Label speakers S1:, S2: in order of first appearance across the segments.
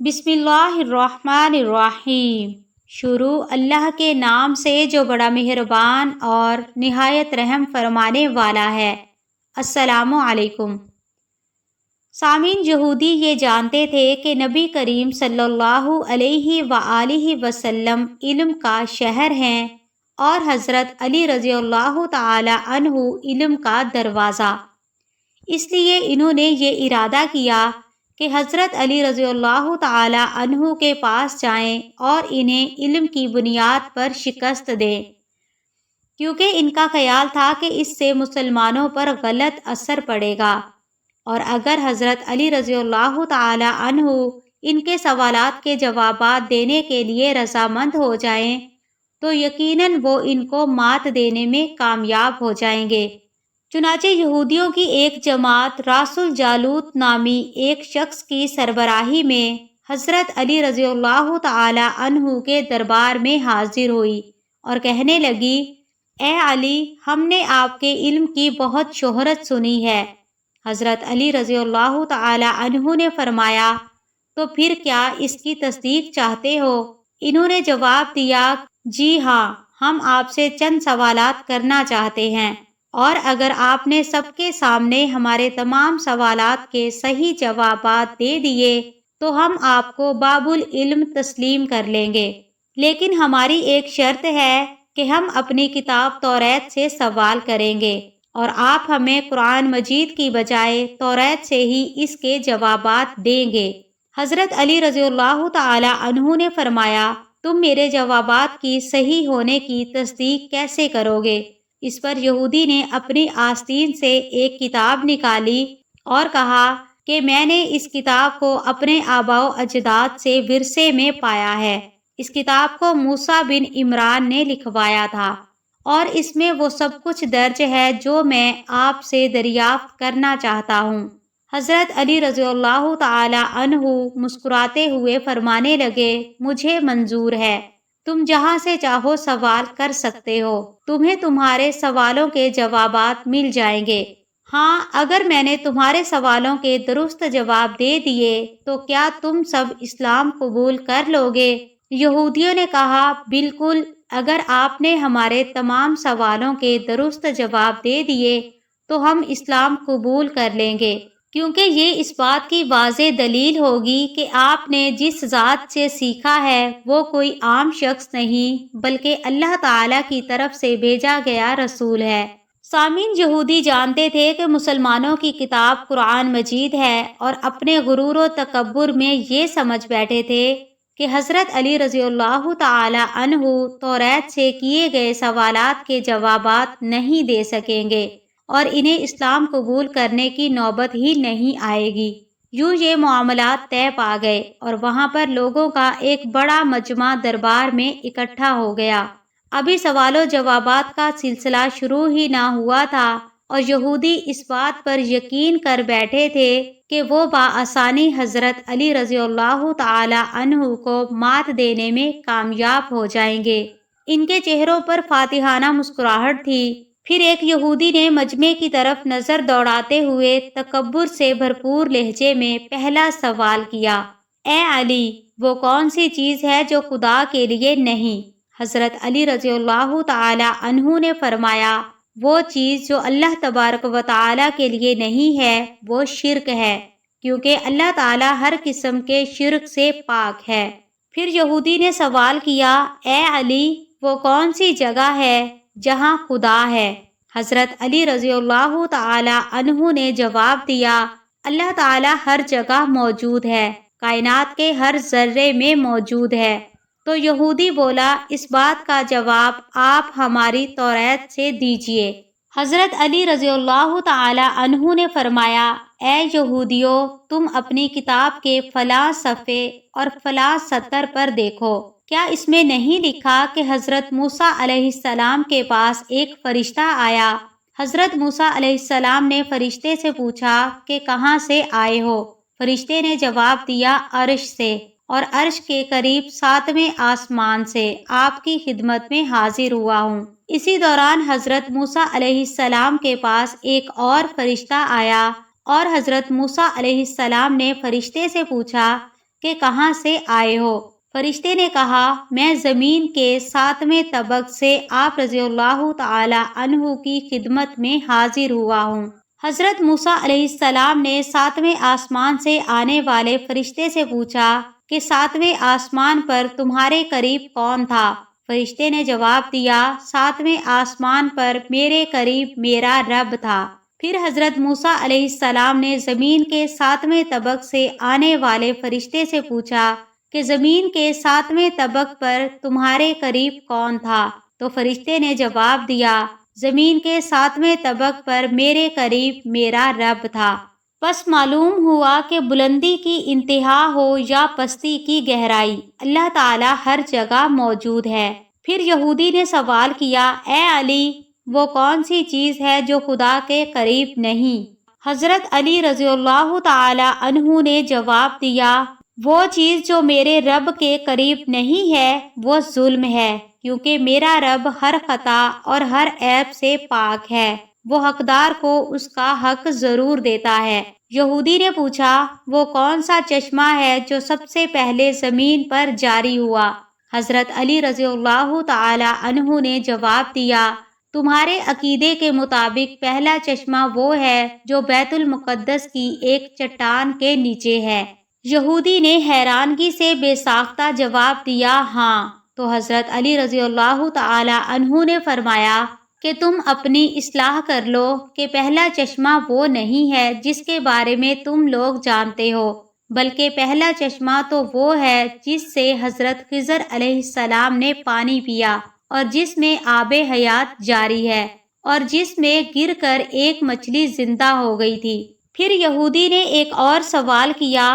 S1: بسم اللہ الرحمن الرحیم۔ شروع اللہ کے نام سے جو بڑا مہربان اور نہایت رحم فرمانے والا ہے۔ السلام علیکم۔ سامعین، یہودی یہ جانتے تھے کہ نبی کریم صلی اللہ علیہ وآلہ وسلم علم کا شہر ہیں اور حضرت علی رضی اللہ تعالی عنہ علم کا دروازہ۔ اس لیے انہوں نے یہ ارادہ کیا کہ حضرت علی رضی اللہ تعالی عنہ کے پاس جائیں اور انہیں علم کی بنیاد پر شکست دیں، کیونکہ ان کا خیال تھا کہ اس سے مسلمانوں پر غلط اثر پڑے گا، اور اگر حضرت علی رضی اللہ تعالی عنہ ان کے سوالات کے جوابات دینے کے لیے رضامند ہو جائیں تو یقیناً وہ ان کو مات دینے میں کامیاب ہو جائیں گے۔ چنانچہ یہودیوں کی ایک جماعت راس الجالوت نامی ایک شخص کی سربراہی میں حضرت علی رضی اللہ تعالی عنہ کے دربار میں حاضر ہوئی اور کہنے لگی، اے علی، ہم نے آپ کے علم کی بہت شہرت سنی ہے۔ حضرت علی رضی اللہ تعالی عنہ نے فرمایا، تو پھر کیا اس کی تصدیق چاہتے ہو؟ انہوں نے جواب دیا، جی ہاں، ہم آپ سے چند سوالات کرنا چاہتے ہیں، اور اگر آپ نے سب کے سامنے ہمارے تمام سوالات کے صحیح جوابات دے دیے تو ہم آپ کو باب العلم تسلیم کر لیں گے، لیکن ہماری ایک شرط ہے کہ ہم اپنی کتاب توریت سے سوال کریں گے اور آپ ہمیں قرآن مجید کی بجائے توریت سے ہی اس کے جوابات دیں گے۔ حضرت علی رضی اللہ تعالی عنہ نے فرمایا، تم میرے جوابات کی صحیح ہونے کی تصدیق کیسے کرو گے؟ اس پر یہودی نے اپنی آستین سے ایک کتاب نکالی اور کہا کہ میں نے اس کتاب کو اپنے آباء و اجداد سے ورثے میں پایا ہے۔ اس کتاب کو موسیٰ بن عمران نے لکھوایا تھا اور اس میں وہ سب کچھ درج ہے جو میں آپ سے دریافت کرنا چاہتا ہوں۔ حضرت علی رضی اللہ تعالی عنہ مسکراتے ہوئے فرمانے لگے، مجھے منظور ہے، تم جہاں سے چاہو سوال کر سکتے ہو، تمہیں تمہارے سوالوں کے جوابات مل جائیں گے۔ ہاں، اگر میں نے تمہارے سوالوں کے درست جواب دے دیے تو کیا تم سب اسلام قبول کر لو گے؟ یہودیوں نے کہا، بالکل، اگر آپ نے ہمارے تمام سوالوں کے درست جواب دے دیے تو ہم اسلام قبول کر لیں گے، کیونکہ یہ اس بات کی واضح دلیل ہوگی کہ آپ نے جس ذات سے سیکھا ہے وہ کوئی عام شخص نہیں بلکہ اللہ تعالیٰ کی طرف سے بھیجا گیا رسول ہے۔ سامعین، یہودی جانتے تھے کہ مسلمانوں کی کتاب قرآن مجید ہے اور اپنے غرور و تکبر میں یہ سمجھ بیٹھے تھے کہ حضرت علی رضی اللہ تعالی عنہ توریت سے کیے گئے سوالات کے جوابات نہیں دے سکیں گے اور انہیں اسلام قبول کرنے کی نوبت ہی نہیں آئے گی۔ یوں یہ معاملات طے پا گئے اور وہاں پر لوگوں کا ایک بڑا مجمع دربار میں اکٹھا ہو گیا۔ ابھی سوال و جوابات کا سلسلہ شروع ہی نہ ہوا تھا اور یہودی اس بات پر یقین کر بیٹھے تھے کہ وہ بآسانی حضرت علی رضی اللہ تعالی عنہ کو مات دینے میں کامیاب ہو جائیں گے۔ ان کے چہروں پر فاتحانہ مسکراہٹ تھی۔ پھر ایک یہودی نے مجمع کی طرف نظر دوڑاتے ہوئے تکبر سے بھرپور لہجے میں پہلا سوال کیا، اے علی، وہ کون سی چیز ہے جو خدا کے لیے نہیں؟ حضرت علی رضی اللہ تعالی عنہ نے فرمایا، وہ چیز جو اللہ تبارک و تعالی کے لیے نہیں ہے وہ شرک ہے، کیونکہ اللہ تعالی ہر قسم کے شرک سے پاک ہے۔ پھر یہودی نے سوال کیا، اے علی، وہ کون سی جگہ ہے جہاں خدا ہے؟ حضرت علی رضی اللہ تعالی عنہ نے جواب دیا، اللہ تعالی ہر جگہ موجود ہے، کائنات کے ہر ذرے میں موجود ہے۔ تو یہودی بولا، اس بات کا جواب آپ ہماری توریت سے دیجئے۔ حضرت علی رضی اللہ تعالی عنہ نے فرمایا، اے یہودیو، تم اپنی کتاب کے فلاں صفحے اور فلاں سطر پر دیکھو، کیا اس میں نہیں لکھا کہ حضرت موسیٰ علیہ السلام کے پاس ایک فرشتہ آیا؟ حضرت موسیٰ علیہ السلام نے فرشتے سے پوچھا کہ کہاں سے آئے ہو؟ فرشتے نے جواب دیا، عرش سے، اور عرش کے قریب 7ویں آسمان سے آپ کی خدمت میں حاضر ہوا ہوں۔ اسی دوران حضرت موسیٰ علیہ السلام کے پاس ایک اور فرشتہ آیا اور حضرت موسیٰ علیہ السلام نے فرشتے سے پوچھا کہ کہاں سے آئے ہو؟ فرشتے نے کہا میں زمین کے 7ویں طبق سے آپ رضی اللہ تعالی عنہ کی خدمت میں حاضر ہوا ہوں۔ حضرت موسیٰ علیہ السلام نے 7ویں آسمان سے آنے والے فرشتے سے پوچھا کہ 7ویں آسمان پر تمہارے قریب کون تھا؟ فرشتے نے جواب دیا 7ویں آسمان پر میرے قریب میرا رب تھا۔ پھر حضرت موسیٰ علیہ السلام نے زمین کے 7ویں طبق سے آنے والے فرشتے سے پوچھا کہ زمین کے 7ویں طبق پر تمہارے قریب کون تھا؟ تو فرشتے نے جواب دیا زمین کے 7ویں طبق پر میرے قریب میرا رب تھا۔ پس معلوم ہوا کہ بلندی کی انتہا ہو یا پستی کی گہرائی، اللہ تعالیٰ ہر جگہ موجود ہے۔ پھر یہودی نے سوال کیا اے علی، وہ کون سی چیز ہے جو خدا کے قریب نہیں؟ حضرت علی رضی اللہ تعالی عنہ نے جواب دیا وہ چیز جو میرے رب کے قریب نہیں ہے وہ ظلم ہے، کیونکہ میرا رب ہر خطا اور ہر عیب سے پاک ہے، وہ حقدار کو اس کا حق ضرور دیتا ہے۔ یہودی نے پوچھا وہ کون سا چشمہ ہے جو سب سے پہلے زمین پر جاری ہوا؟ حضرت علی رضی اللہ تعالی عنہ نے جواب دیا تمہارے عقیدے کے مطابق پہلا چشمہ وہ ہے جو بیت المقدس کی ایک چٹان کے نیچے ہے۔ یہودی نے حیرانگی سے بے ساختہ جواب دیا ہاں۔ تو حضرت علی رضی اللہ تعالی عنہ نے فرمایا کہ تم اپنی اصلاح کر لو کہ پہلا چشمہ وہ نہیں ہے جس کے بارے میں تم لوگ جانتے ہو، بلکہ پہلا چشمہ تو وہ ہے جس سے حضرت خضر علیہ السلام نے پانی پیا اور جس میں آب حیات جاری ہے اور جس میں گر کر ایک مچھلی زندہ ہو گئی تھی۔ پھر یہودی نے ایک اور سوال کیا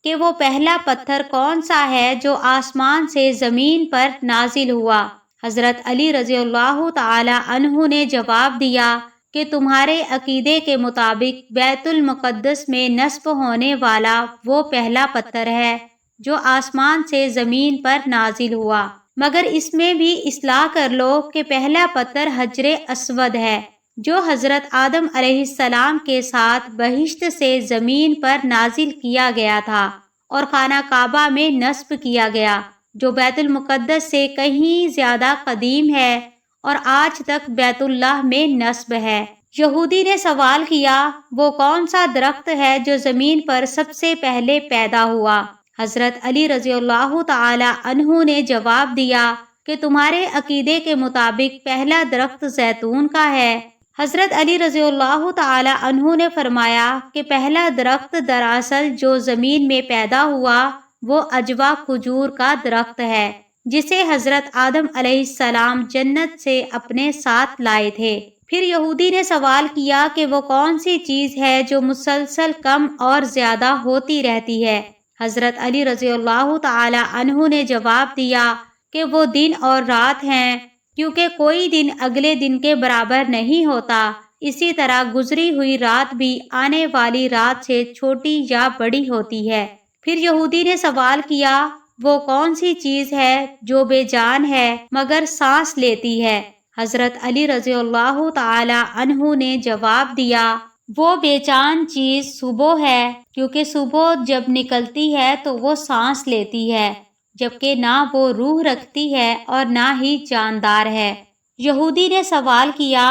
S1: کہ وہ پہلا پتھر کون سا ہے جو آسمان سے زمین پر نازل ہوا؟ حضرت علی رضی اللہ تعالی عنہ نے جواب دیا کہ تمہارے عقیدے کے مطابق بیت المقدس میں نصب ہونے والا وہ پہلا پتھر ہے جو آسمان سے زمین پر نازل ہوا، مگر اس میں بھی اصلاح کر لو کہ پہلا پتھر حجر اسود ہے جو حضرت آدم علیہ السلام کے ساتھ بہشت سے زمین پر نازل کیا گیا تھا اور خانہ کعبہ میں نصب کیا گیا، جو بیت المقدس سے کہیں زیادہ قدیم ہے اور آج تک بیت اللہ میں نصب ہے۔ یہودی نے سوال کیا وہ کون سا درخت ہے جو زمین پر سب سے پہلے پیدا ہوا؟ حضرت علی رضی اللہ تعالی عنہ نے جواب دیا کہ تمہارے عقیدے کے مطابق پہلا درخت زیتون کا ہے۔ حضرت علی رضی اللہ تعالی عنہ نے فرمایا کہ پہلا درخت دراصل جو زمین میں پیدا ہوا وہ عجوا کھجور کا درخت ہے جسے حضرت آدم علیہ السلام جنت سے اپنے ساتھ لائے تھے۔ پھر یہودی نے سوال کیا کہ وہ کون سی چیز ہے جو مسلسل کم اور زیادہ ہوتی رہتی ہے؟ حضرت علی رضی اللہ تعالی عنہ نے جواب دیا کہ وہ دن اور رات ہیں، کیونکہ کوئی دن اگلے دن کے برابر نہیں ہوتا، اسی طرح گزری ہوئی رات بھی آنے والی رات سے چھوٹی یا بڑی ہوتی ہے۔ پھر یہودی نے سوال کیا وہ کون سی چیز ہے جو بے جان ہے مگر سانس لیتی ہے؟ حضرت علی رضی اللہ تعالی عنہ نے جواب دیا وہ بے جان چیز صبح ہے، کیونکہ صبح جب نکلتی ہے تو وہ سانس لیتی ہے، جبکہ نہ وہ روح رکھتی ہے اور نہ ہی جاندار ہے۔ یہودی نے سوال کیا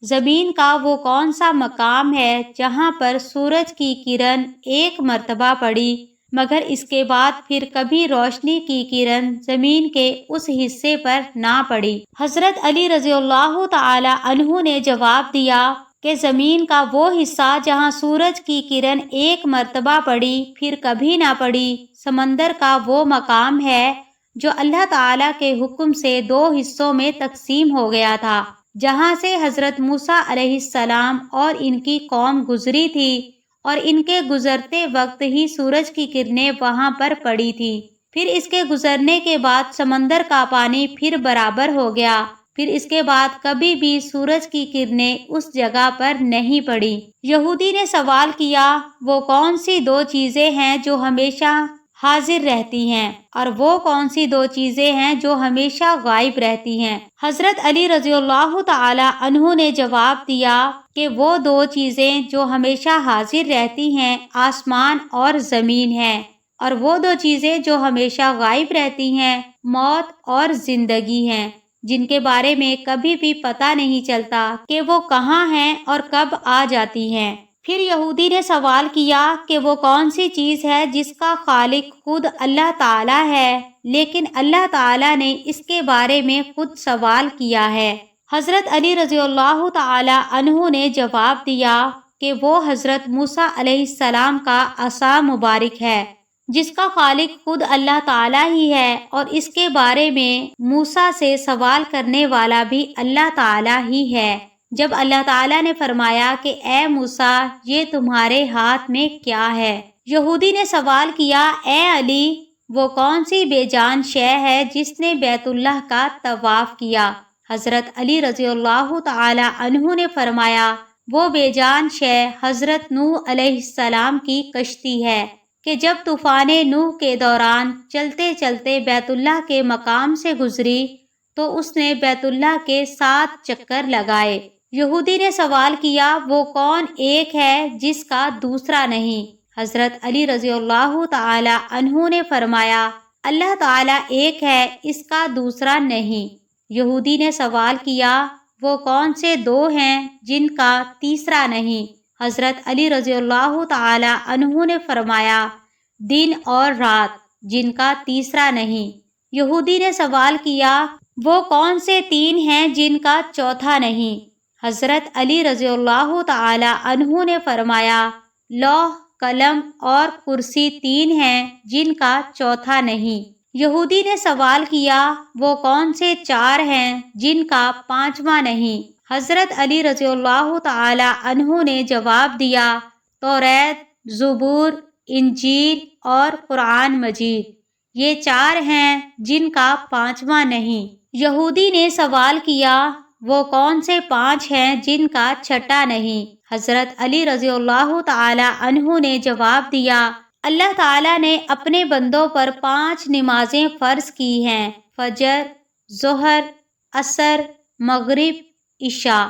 S1: زمین کا وہ کون سا مقام ہے جہاں پر سورج کی کرن ایک مرتبہ پڑی مگر اس کے بعد پھر کبھی روشنی کی کرن زمین کے اس حصے پر نہ پڑی؟ حضرت علی رضی اللہ تعالی عنہ نے جواب دیا کہ زمین کا وہ حصہ جہاں سورج کی کرن ایک مرتبہ پڑی پھر کبھی نہ پڑی سمندر کا وہ مقام ہے جو اللہ تعالیٰ کے حکم سے 2 حصوں میں تقسیم ہو گیا تھا، جہاں سے حضرت موسیٰ علیہ السلام اور ان کی قوم گزری تھی، اور ان کے گزرتے وقت ہی سورج کی کرنیں وہاں پر پڑی تھی۔ پھر اس کے گزرنے کے بعد سمندر کا پانی پھر برابر ہو گیا، پھر اس کے بعد کبھی بھی سورج کی کرنیں اس جگہ پر نہیں پڑی۔ یہودی نے سوال کیا وہ کون سی 2 چیزیں ہیں جو ہمیشہ حاضر رہتی ہیں، اور وہ کون سی 2 چیزیں ہیں جو ہمیشہ غائب رہتی ہیں؟ حضرت علی رضی اللہ تعالی عنہ نے جواب دیا کہ وہ 2 چیزیں جو ہمیشہ حاضر رہتی ہیں آسمان اور زمین ہیں، اور وہ دو چیزیں جو ہمیشہ غائب رہتی ہیں موت اور زندگی ہیں، جن کے بارے میں کبھی بھی پتہ نہیں چلتا کہ وہ کہاں ہیں اور کب آ جاتی ہیں۔ پھر یہودی نے سوال کیا کہ وہ کون سی چیز ہے جس کا خالق خود اللہ تعالیٰ ہے، لیکن اللہ تعالیٰ نے اس کے بارے میں خود سوال کیا ہے۔ حضرت علی رضی اللہ تعالیٰ عنہ نے جواب دیا کہ وہ حضرت موسیٰ علیہ السلام کا عصا مبارک ہے، جس کا خالق خود اللہ تعالیٰ ہی ہے، اور اس کے بارے میں موسیٰ سے سوال کرنے والا بھی اللہ تعالیٰ ہی ہے۔ جب اللہ تعالیٰ نے فرمایا کہ اے موسیٰ یہ تمہارے ہاتھ میں کیا ہے، یہودی نے سوال کیا اے علی وہ کون سی بے جان شے ہے جس نے بیت اللہ کا طواف کیا؟ حضرت علی رضی اللہ تعالی عنہ نے فرمایا وہ بے جان شے حضرت نوح علیہ السلام کی کشتی ہے کہ جب طوفان نوح کے دوران چلتے چلتے بیت اللہ کے مقام سے گزری تو اس نے بیت اللہ کے 7 چکر لگائے۔ یہودی نے سوال کیا وہ کون ایک ہے جس کا دوسرا نہیں؟ حضرت علی رضی اللہ تعالی عنہ نے فرمایا اللہ تعالیٰ ایک ہے، اس کا دوسرا نہیں۔ یہودی نے سوال کیا وہ کون سے 2 ہیں جن کا تیسرا نہیں؟ حضرت علی رضی اللہ تعالی عنہ نے فرمایا دن اور رات، جن کا تیسرا نہیں۔ یہودی نے سوال کیا وہ کون سے 3 ہیں جن کا چوتھا نہیں؟ حضرت علی رضی اللہ تعالی عنہ نے فرمایا لوح، قلم اور کرسی 3 ہیں جن کا چوتھا نہیں۔ یہودی نے سوال کیا وہ کون سے 4 ہیں جن کا 5واں نہیں؟ حضرت علی رضی اللہ تعالی عنہ نے جواب دیا توریت، زبور، انجیل اور قرآن مجید، یہ 4 ہیں جن کا 5واں نہیں۔ یہودی نے سوال کیا وہ کون سے 5 ہیں جن کا 6واں نہیں؟ حضرت علی رضی اللہ تعالی عنہ نے جواب دیا اللہ تعالیٰ نے اپنے بندوں پر 5 نمازیں فرض کی ہیں، فجر، ظہر، عصر، مغرب، عشاء،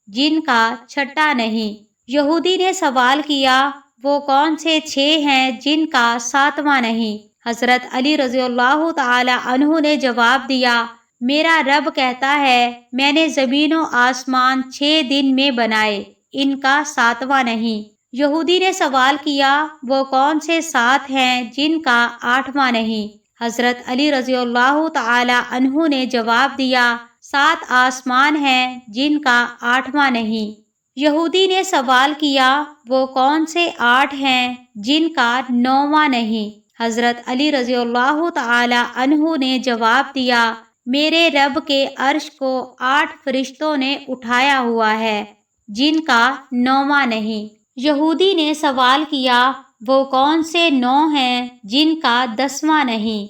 S1: جن کا 6واں نہیں۔ یہودی نے سوال کیا وہ کون سے 6 ہیں جن کا 7واں نہیں؟ حضرت علی رضی اللہ تعالی عنہ نے جواب دیا میرا رب کہتا ہے میں نے زمین و آسمان 6 دن میں بنائے، ان کا 7واں نہیں۔ یہودی نے سوال کیا وہ کون سے 7 ہیں جن کا 8واں نہیں؟ حضرت علی رضی اللہ تعالی عنہ نے جواب دیا 7 آسمان ہیں جن کا 8واں نہیں۔ یہودی نے سوال کیا وہ کون سے 8 ہیں جن کا 9واں نہیں؟ حضرت علی رضی اللہ تعالی عنہ نے جواب دیا میرے رب کے عرش کو 8 فرشتوں نے اٹھایا ہوا ہے، جن کا 9واں نہیں۔ یہودی نے سوال کیا وہ کون سے 9 ہیں جن کا 10واں نہیں؟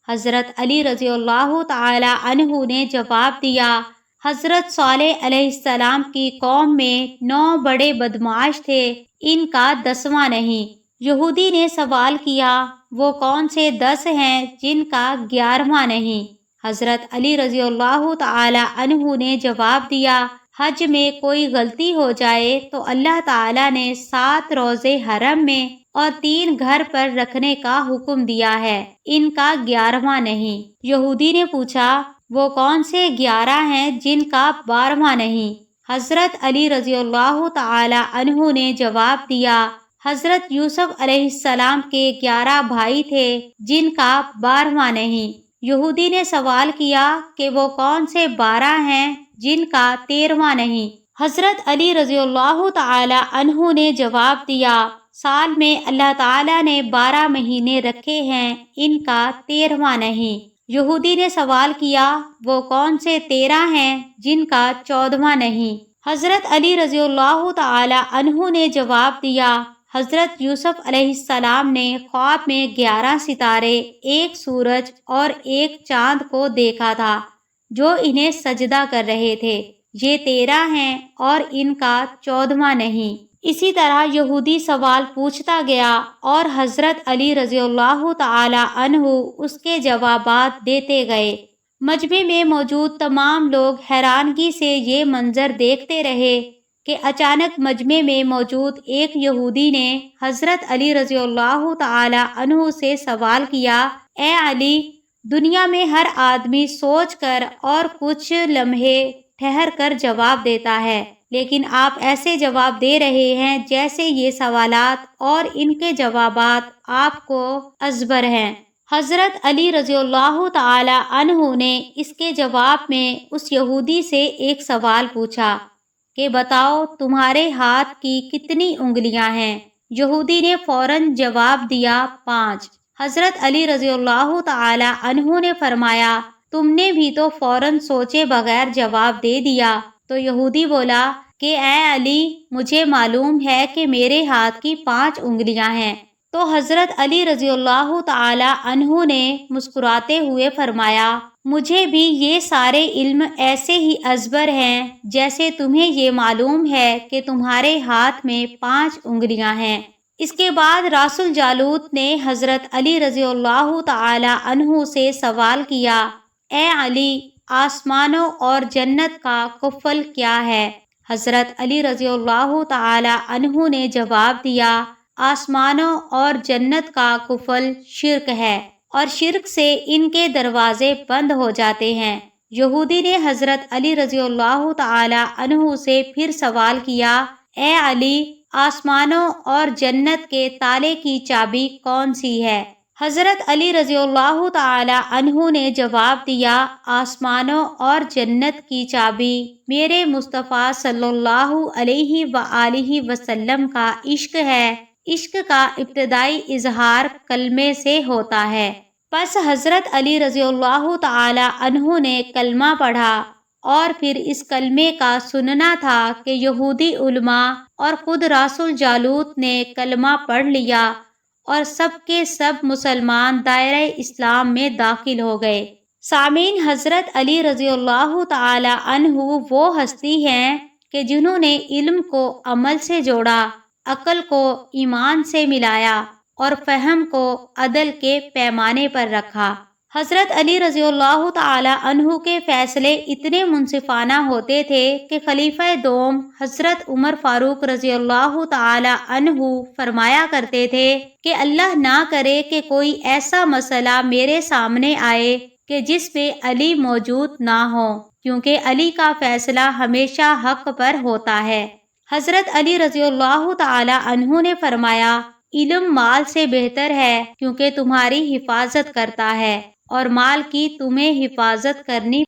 S1: حضرت علی رضی اللہ تعالی عنہ نے جواب دیا حضرت صالح علیہ السلام کی قوم میں 9 بڑے بدمعاش تھے، ان کا 10واں نہیں۔ یہودی نے سوال کیا وہ کون سے 10 ہیں جن کا 11واں نہیں؟ حضرت علی رضی اللہ تعالی عنہ نے جواب دیا حج میں کوئی غلطی ہو جائے تو اللہ تعالیٰ نے 7 روزے حرم میں اور 3 گھر پر رکھنے کا حکم دیا ہے، ان کا 11واں نہیں۔ یہودی نے پوچھا وہ کون سے 11 ہیں جن کا 12واں نہیں؟ حضرت علی رضی اللہ تعالی عنہ نے جواب دیا حضرت یوسف علیہ السلام کے 11 بھائی تھے جن کا 12واں نہیں۔ یہودی نے سوال کیا کہ وہ کون سے 12 ہیں جن کا 13واں نہیں؟ حضرت علی رضی اللہ تعالی عنہ نے جواب دیا سال میں اللہ تعالیٰ نے 12 مہینے رکھے ہیں، ان کا 13واں نہیں۔ یہودی نے سوال کیا وہ کون سے 13 ہیں جن کا 14واں نہیں؟ حضرت علی رضی اللہ تعالی عنہ نے جواب دیا حضرت یوسف علیہ السلام نے خواب میں 11 ستارے، 1 سورج اور 1 چاند کو دیکھا تھا جو انہیں سجدہ کر رہے تھے، یہ 13 ہیں اور ان کا 14واں نہیں۔ اسی طرح یہودی سوال پوچھتا گیا اور حضرت علی رضی اللہ تعالی عنہ اس کے جوابات دیتے گئے۔ مجمع میں موجود تمام لوگ حیرانگی سے یہ منظر دیکھتے رہے کہ اچانک مجمع میں موجود ایک یہودی نے حضرت علی رضی اللہ تعالی عنہ سے سوال کیا، اے علی، دنیا میں ہر آدمی سوچ کر اور کچھ لمحے ٹھہر کر جواب دیتا ہے، لیکن آپ ایسے جواب دے رہے ہیں جیسے یہ سوالات اور ان کے جوابات آپ کو ازبر ہیں۔ حضرت علی رضی اللہ تعالی عنہ نے اس کے جواب میں اس یہودی سے ایک سوال پوچھا کہ بتاؤ تمہارے ہاتھ کی کتنی انگلیاں ہیں؟ یہودی نے فوراً جواب دیا، 5۔ حضرت علی رضی اللہ تعالی عنہ نے فرمایا، تم نے بھی تو فوراً سوچے بغیر جواب دے دیا۔ تو یہودی بولا کہ اے علی، مجھے معلوم ہے کہ میرے ہاتھ کی 5 انگلیاں ہیں۔ تو حضرت علی رضی اللہ تعالی عنہ نے مسکراتے ہوئے فرمایا، مجھے بھی یہ سارے علم ایسے ہی ازبر ہیں جیسے تمہیں یہ معلوم ہے کہ تمہارے ہاتھ میں 5 انگلیاں ہیں۔ اس کے بعد راس الجالوت نے حضرت علی رضی اللہ تعالی عنہ سے سوال کیا، اے علی، آسمانوں اور جنت کا کفل کیا ہے؟ حضرت علی رضی اللہ تعالی عنہ نے جواب دیا، آسمانوں اور جنت کا کفل شرک ہے، اور شرک سے ان کے دروازے بند ہو جاتے ہیں۔ یہودی نے حضرت علی رضی اللہ تعالی عنہ سے پھر سوال کیا، اے علی، آسمانوں اور جنت کے تالے کی چابی کون سی ہے؟ حضرت علی رضی اللہ تعالی عنہ نے جواب دیا، آسمانوں اور جنت کی چابی میرے مصطفیٰ صلی اللہ علیہ وآلہ وسلم کا عشق ہے۔ عشق کا ابتدائی اظہار کلمے سے ہوتا ہے۔ پس حضرت علی رضی اللہ تعالی عنہ نے کلمہ پڑھا، اور پھر اس کلمے کا سننا تھا کہ یہودی علماء اور خود راس الجالوت نے کلمہ پڑھ لیا، اور سب کے سب مسلمان دائرہ اسلام میں داخل ہو گئے۔ سامعین، حضرت علی رضی اللہ تعالی عنہ وہ ہستی ہیں کہ جنہوں نے علم کو عمل سے جوڑا، عقل کو ایمان سے ملایا، اور فہم کو عدل کے پیمانے پر رکھا۔ حضرت علی رضی اللہ تعالی عنہ کے فیصلے اتنے منصفانہ ہوتے تھے کہ خلیفہ دوم حضرت عمر فاروق رضی اللہ تعالی عنہ فرمایا کرتے تھے کہ اللہ نہ کرے کہ کوئی ایسا مسئلہ میرے سامنے آئے کہ جس میں علی موجود نہ ہو، کیونکہ علی کا فیصلہ ہمیشہ حق پر ہوتا ہے۔ حضرت علی رضی اللہ تعالی عنہ نے فرمایا، علم مال سے بہتر ہے کیونکہ تمہاری حفاظت کرتا ہے، اور مال کی تمہیں حفاظت کرنی